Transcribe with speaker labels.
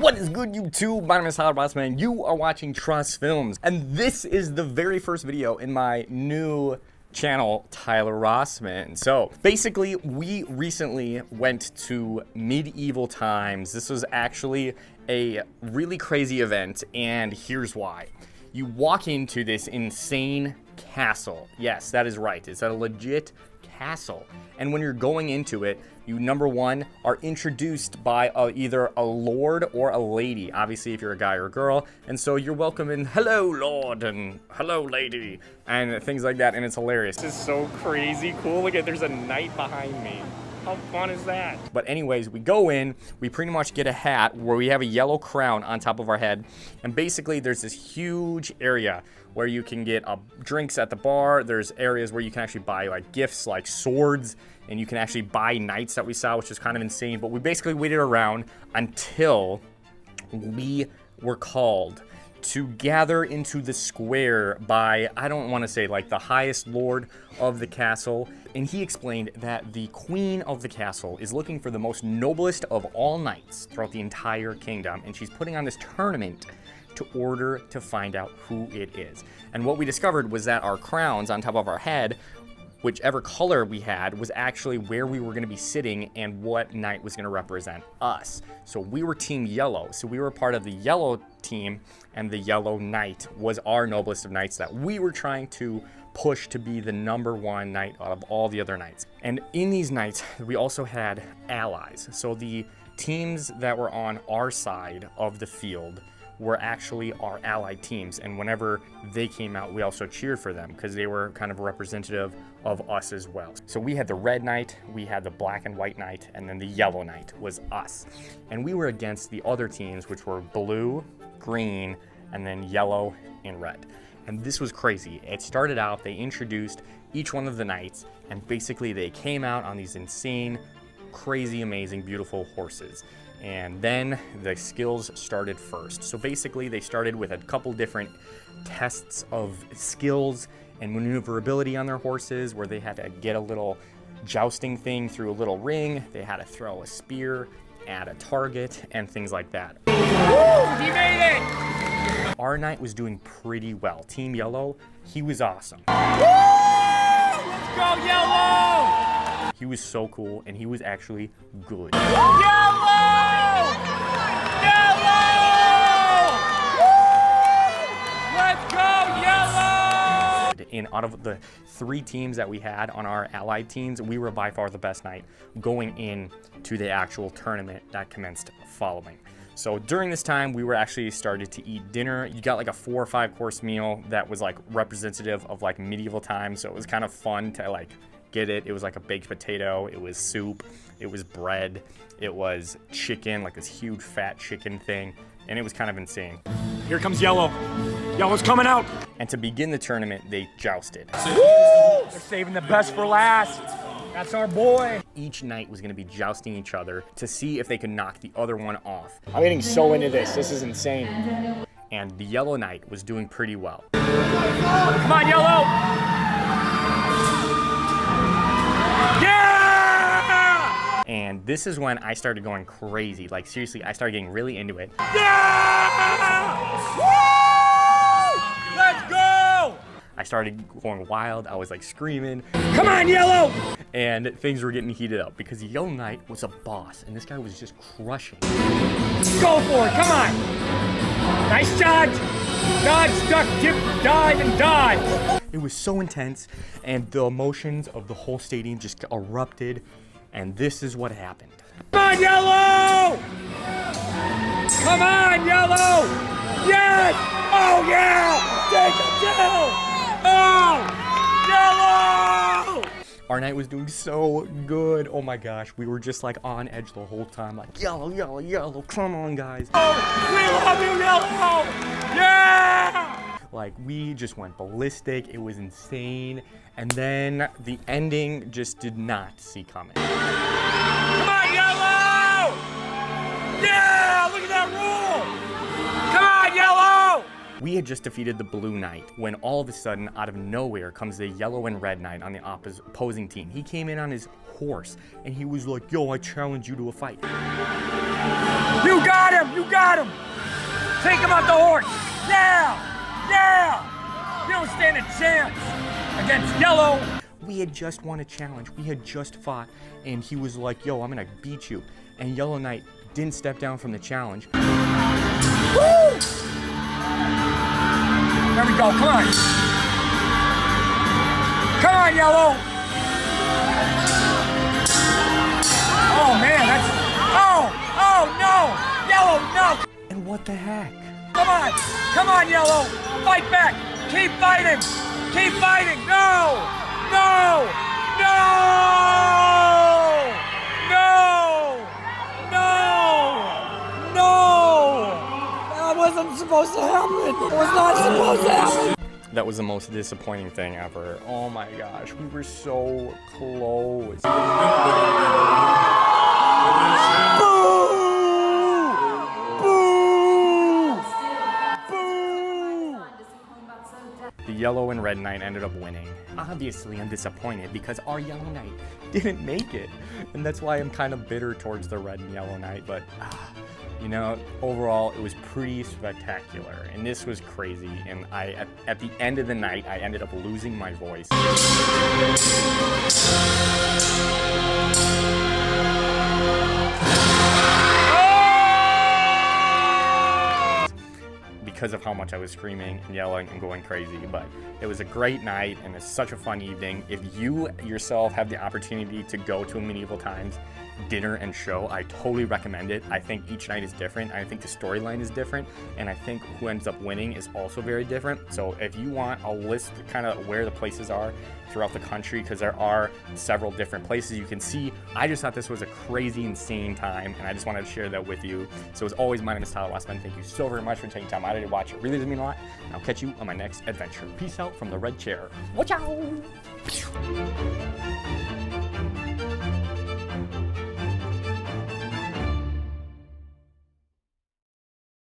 Speaker 1: What is good, YouTube? My name is Rossmann. You are watching Trust Films, and this is the very first video in my new channel, Tyler Rossmann. So basically, we recently went to medieval times. This was actually a really crazy event, and here's why. You walk into this insane castle. Yes, that is right. It's a legit castle. And when you're going into it, you, number one, are introduced by either a lord or a lady, obviously if you're a guy or a girl. And so you're welcome in, hello lord and hello lady, and things like that, and it's hilarious. This is so crazy cool. Look at, there's a knight behind me. How fun is that? But anyways, we go in, we pretty much get a hat where we have a yellow crown on top of our head. And basically there's this huge area where you can get drinks at the bar. There's areas where you can actually buy like gifts like swords, and you can actually buy knights that we saw, which is kind of insane. But we basically waited around until we were called to gather into the square by, I don't want to say like the highest lord of the castle. And he explained that the queen of the castle is looking for the most noblest of all knights throughout the entire kingdom. And she's putting on this tournament to order to find out who it is. And what we discovered was that our crowns on top of our head, whichever color we had, was actually where we were going to be sitting and what knight was going to represent us. So we were team yellow. So we were part of the yellow team, and the yellow knight was our noblest of knights that we were trying to push to be the #1 knight out of all the other knights. And in these knights, we also had allies. So the teams that were on our side of the field were actually our allied teams, and whenever they came out, we also cheered for them because they were kind of representative of us as well. So we had the red knight, we had the black and white knight, and then the yellow knight was us. And we were against the other teams, which were blue, green, and then yellow and red. And this was crazy. It started out, they introduced each one of the knights, and basically they came out on these insane, crazy, amazing, beautiful horses. And then the skills started first. So basically they started with a couple different tests of skills and maneuverability on their horses, where they had to get a little jousting thing through a little ring. They had to throw a spear at a target and things like that.
Speaker 2: Woo! He made it!
Speaker 1: Our knight was doing pretty well. Team Yellow, he was awesome.
Speaker 2: Woo! Let's go, Yellow!
Speaker 1: He was so cool, and he was actually good.
Speaker 2: Yellow! Yellow! Woo! Let's go, Yellow!
Speaker 1: And out of the 3 teams that we had on our allied teams, we were by far the best knight going in to the actual tournament that commenced following. So during this time, we were actually started to eat dinner. You got like a 4 or 5 course meal that was like representative of like medieval times. So it was kind of fun to like get it. It was like a baked potato, it was soup, it was bread, it was chicken, like this huge fat chicken thing, and it was kind of insane.
Speaker 2: Here comes Yellow. Yellow's coming out.
Speaker 1: And to begin the tournament, they jousted.
Speaker 2: Woo! They're saving the best for last. That's our boy.
Speaker 1: Each knight was going to be jousting each other to see if they could knock the other one off. I'm getting so into this. This is insane. And the yellow knight was doing pretty well.
Speaker 2: Come on, Yellow. Yeah!
Speaker 1: And this is when I started going crazy. Like seriously, I started getting really into it.
Speaker 2: Yeah! Woo! Let's go!
Speaker 1: I started going wild. I was like screaming.
Speaker 2: Come on, Yellow!
Speaker 1: And things were getting heated up because the yellow knight was a boss, and this guy was just crushing.
Speaker 2: Go for it, come on! Nice dodge! Dodge, duck, dip, dive, and dodge!
Speaker 1: It was so intense, and the emotions of the whole stadium just erupted, and this is what happened.
Speaker 2: Come on, Yellow! Come on, Yellow! Yes! Oh, yeah! Take it down! Oh! Yellow!
Speaker 1: Our knight was doing so good. Oh my gosh, we were just like on edge the whole time, like yellow, yellow, yellow, come on guys.
Speaker 2: Oh, we love you, Yellow! Yeah!
Speaker 1: Like we just went ballistic, it was insane. And then the ending just did not see coming.
Speaker 2: Come on, Yellow! Yeah, look at that roll! Come on, Yellow!
Speaker 1: We had just defeated the Blue Knight when all of a sudden, out of nowhere, comes the Yellow and Red Knight on the opposing team. He came in on his horse and he was like, yo, I challenge you to a fight.
Speaker 2: You got him! You got him! Take him off the horse! Yeah! Yeah! You don't stand a chance against Yellow!
Speaker 1: We had just won a challenge. We had just fought, and he was like, yo, I'm gonna beat you. And Yellow Knight didn't step down from the challenge.
Speaker 2: Woo! There we go, come on. Come on, Yellow! Oh, man, that's... Oh, no! Yellow, no!
Speaker 1: And what the heck?
Speaker 2: Come on, Yellow! Fight back! Keep fighting! Keep fighting! No! No! No! No! No! No! That wasn't supposed to happen! It was not supposed to happen!
Speaker 1: That was the most disappointing thing ever. Oh my gosh, we were so close. The Yellow and Red Knight ended up winning. Obviously, I'm disappointed because our Yellow Knight didn't make it. And that's why I'm kind of bitter towards the Red and Yellow Knight. But, you know, overall, it was pretty spectacular. And this was crazy. And at the end of the night, I ended up losing my voice. Because of how much I was screaming and yelling and going crazy. But it was a great night and it's such a fun evening. If you yourself have the opportunity to go to a Medieval Times dinner and show, I totally recommend it. I think each night is different. I think the storyline is different, and I think who ends up winning is also very different. So if you want, I'll list kind of where the places are throughout the country, because there are several different places you can see. I just thought this was a crazy, insane time, and I just wanted to share that with you. So as always, my name is Tyler Rossmann. Thank you so very much for taking time out to watch. It really does mean a lot, and I'll catch you on my next adventure. Peace out from the red chair. Watch out!